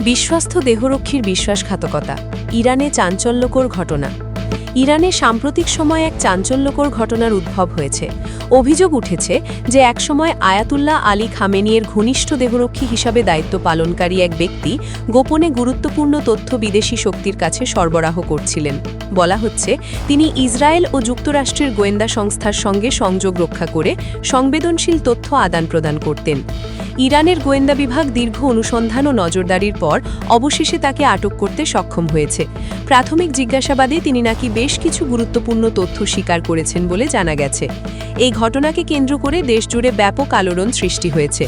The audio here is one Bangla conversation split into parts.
বিশ্বস্ত দেহরক্ষীর বিশ্বাসঘাতকতা, ইরানে চাঞ্চল্যকর ঘটনা। ইরানে সাম্প্রতিক সময়ে এক চাঞ্চল্যকর ঘটনার উদ্ভব হয়েছে। অভিযোগ উঠেছে যে একসময় আয়াতুল্লাহ আলী খামেনির ঘনিষ্ঠ দেহরক্ষী হিসাবে দায়িত্ব পালনকারী এক ব্যক্তি গোপনে গুরুত্বপূর্ণ তথ্য বিদেশি শক্তির কাছে সরবরাহ করছিলেন। বলা হচ্ছে, তিনি ইসরায়েল ও যুক্তরাষ্ট্রের গোয়েন্দা সংস্থার সঙ্গে সংযোগ রক্ষা করে সংবেদনশীল তথ্য আদান প্রদান করতেন। ইরানের গোয়েন্দা বিভাগ দীর্ঘ অনুসন্ধান ও নজরদারির পর অবশেষে তাকে আটক করতে সক্ষম হয়েছে। প্রাথমিক জিজ্ঞাসাবাদে তিনি নাকি বেশ কিছু গুরুত্বপূর্ণ তথ্য স্বীকার করেছেন বলে জানা গেছে। এই ঘটনাকে কেন্দ্র করে দেশজুড়ে ব্যাপক আলোড়ন সৃষ্টি হয়েছে।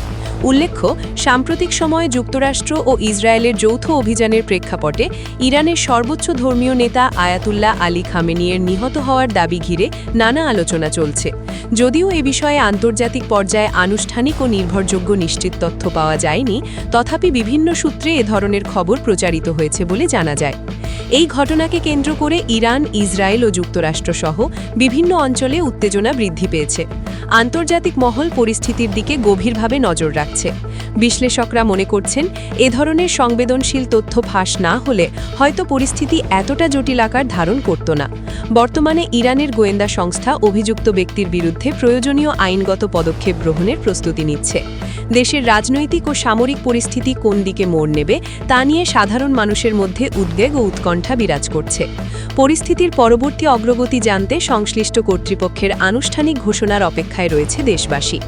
উল্লেখ্য, সাম্প্রতিক সময়ে যুক্তরাষ্ট্র ও ইসরায়েলের যৌথ অভিযানের প্রেক্ষাপটে ইরানের সর্বোচ্চ ধর্মীয় নেতা আয়াতুল্লাহ আলী খামেনির নিহত হওয়ার দাবি ঘিরে নানা আলোচনা চলছে। যদিও এ বিষয়ে আন্তর্জাতিক পর্যায়ে আনুষ্ঠানিক ও নির্ভরযোগ্য নিশ্চিত তথ্য পাওয়া যায়নি, তথাপি বিভিন্ন সূত্রে এ ধরনের খবর প্রচারিত হয়েছে বলে জানা যায়। এই ঘটনাকে কেন্দ্র করে ইরান, ইসরায়েল ও যুক্তরাষ্ট্র সহ বিভিন্ন অঞ্চলে উত্তেজনা বৃদ্ধি পেয়েছে। আন্তর্জাতিক মহল পরিস্থিতির দিকে গভীরভাবে নজর রাখছে। বিশ্লেষকরা মনে করছেন, এ ধরনের সংবেদনশীল তথ্য ফাঁস না হলে হয়তো পরিস্থিতি এতটা জটিল আকার ধারণ করত না। বর্তমানে ইরানের গোয়েন্দা সংস্থা অভিযুক্ত ব্যক্তির বিরুদ্ধে প্রয়োজনীয় আইনগত পদক্ষেপ গ্রহণের প্রস্তুতি নিচ্ছে। দেশের রাজনৈতিক ও সামরিক পরিস্থিতি কোন দিকে মোড় নেবে তা নিয়ে সাধারণ মানুষের মধ্যে উদ্বেগ ও উৎকণ্ঠা বিরাজ করছে। পরিস্থিতির পরবর্তী অগ্রগতি জানতে সংশ্লিষ্ট কর্তৃপক্ষের আনুষ্ঠানিক ঘোষণার অপেক্ষায় রয়েছে দেশবাসী।